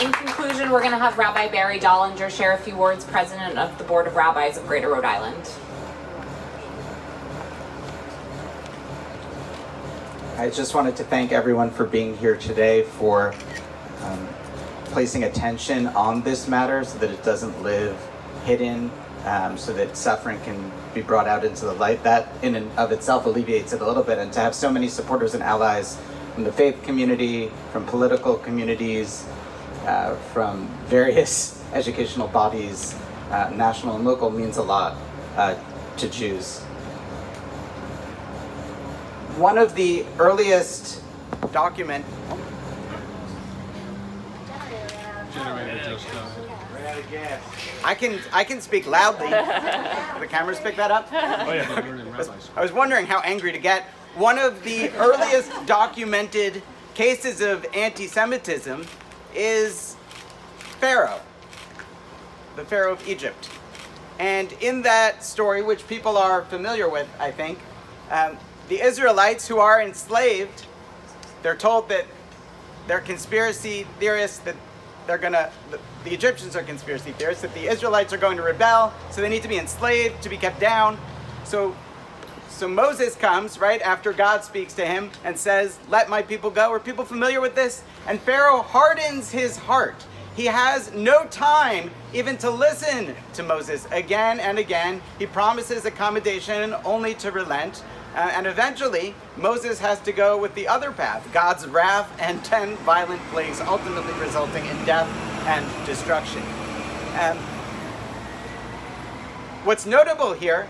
In conclusion, we're going to have Rabbi Barry Dolinger share a few words, President of the Board of Rabbis of Greater Rhode Island. I just wanted to thank everyone for being here today, for placing attention on this matter so that it doesn't live hidden, so that suffering can be brought out into the light. That in and of itself alleviates it a little bit, and to have so many supporters and allies from the faith community, from political communities, from various educational bodies, national and local, means a lot to Jews. One of the earliest document. I can speak loudly. The cameras pick that up? Oh yeah, I was wondering how angry to get. One of the earliest documented cases of anti-Semitism is Pharaoh, the Pharaoh of Egypt. And in that story, which people are familiar with, I think, the Israelites who are enslaved, they're told that they're conspiracy theorists, that the Egyptians are conspiracy theorists, that the Israelites are going to rebel, so they need to be enslaved to be kept down. So Moses comes right after God speaks to him and says, "Let my people go." Are people familiar with this? And Pharaoh hardens his heart. He has no time even to listen to Moses. Again and again, he promises accommodation only to relent. And eventually, Moses has to go with the other path, God's wrath and 10 violent plagues, ultimately resulting in death and destruction. What's notable here,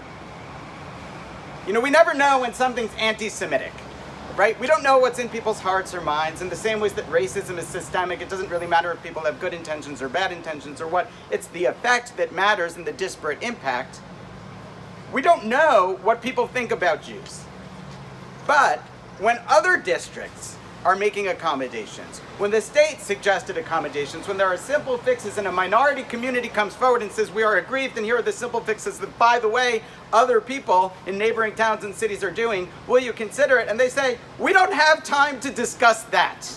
we never know when something's anti-Semitic, right? We don't know what's in people's hearts or minds. In the same ways that racism is systemic, it doesn't really matter if people have good intentions or bad intentions or what. It's the effect that matters and the disparate impact. We don't know what people think about Jews. But when other districts are making accommodations, when the state suggested accommodations, when there are simple fixes and a minority community comes forward and says, "We are aggrieved and here are the simple fixes that, by the way, other people in neighboring towns and cities are doing, will you consider it?" And they say, "We don't have time to discuss that.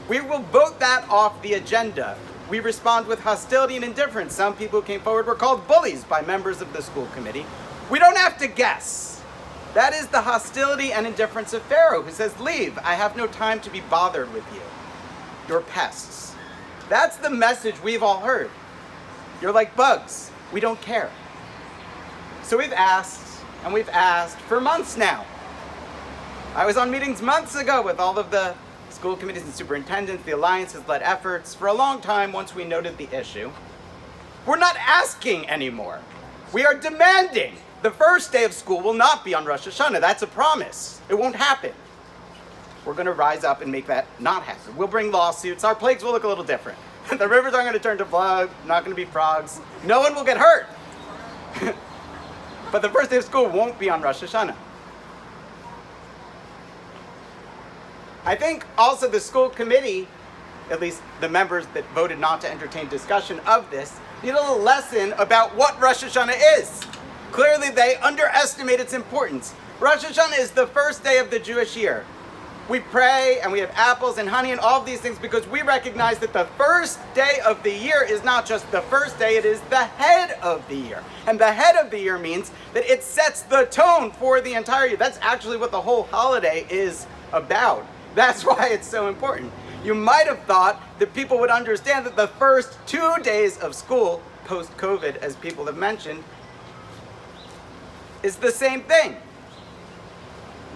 We will vote that off the agenda." We respond with hostility and indifference. Some people who came forward were called bullies by members of the school committee. We don't have to guess. That is the hostility and indifference of Pharaoh, who says, "Leave, I have no time to be bothered with you. You're pests." That's the message we've all heard. You're like bugs. We don't care. So we've asked, and we've asked for months now. I was on meetings months ago with all of the school committees and superintendents. The Alliance has led efforts for a long time once we noted the issue. We're not asking anymore. We are demanding. The first day of school will not be on Rosh Hashanah. That's a promise. It won't happen. We're going to rise up and make that not happen. We'll bring lawsuits. Our plagues will look a little different. The rivers aren't going to turn to blood, not going to be frogs. No one will get hurt. But the first day of school won't be on Rosh Hashanah. I think also the school committee, at least the members that voted not to entertain discussion of this, need a little lesson about what Rosh Hashanah is. Clearly they underestimate its importance. Rosh Hashanah is the first day of the Jewish year. We pray and we have apples and honey and all of these things because we recognize that the first day of the year is not just the first day, it is the head of the year. And the head of the year means that it sets the tone for the entire year. That's actually what the whole holiday is about. That's why it's so important. You might have thought that people would understand that the first 2 days of school, post-COVID, as people have mentioned, is the same thing.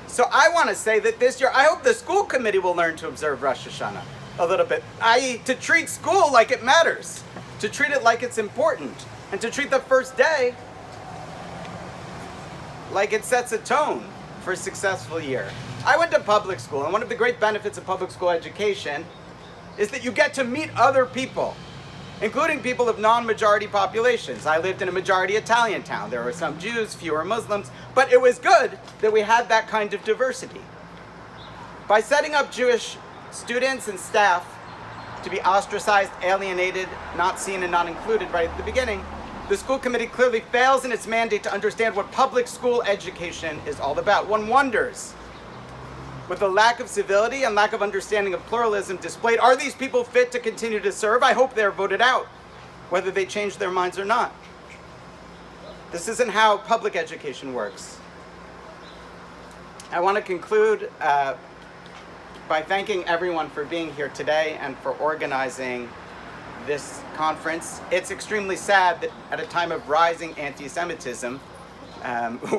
So I want to say that this year, I hope the school committee will learn to observe Rosh Hashanah a little bit, i.e. to treat school like it matters, to treat it like it's important, and to treat the first day like it sets a tone for a successful year. I went to public school, and one of the great benefits of public school education is that you get to meet other people, including people of non-majority populations. I lived in a majority Italian town. There were some Jews, fewer Muslims, but it was good that we had that kind of diversity. By setting up Jewish students and staff to be ostracized, alienated, not seen and not included right at the beginning, the school committee clearly fails in its mandate to understand what public school education is all about. One wonders with a lack of civility and lack of understanding of pluralism displayed, are these people fit to continue to serve? I hope they're voted out, whether they change their minds or not. This isn't how public education works. I want to conclude by thanking everyone for being here today and for organizing this conference. It's extremely sad that at a time of rising anti-Semitism,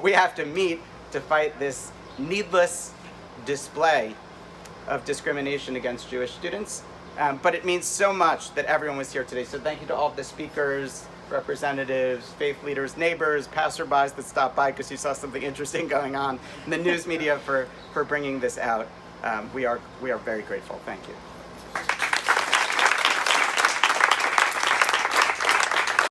we have to meet to fight this needless display of discrimination against Jewish students. But it means so much that everyone was here today. So thank you to all of the speakers, representatives, faith leaders, neighbors, passerbys that stopped by because you saw something interesting going on, and the news media for bringing this out. We are very grateful. Thank you.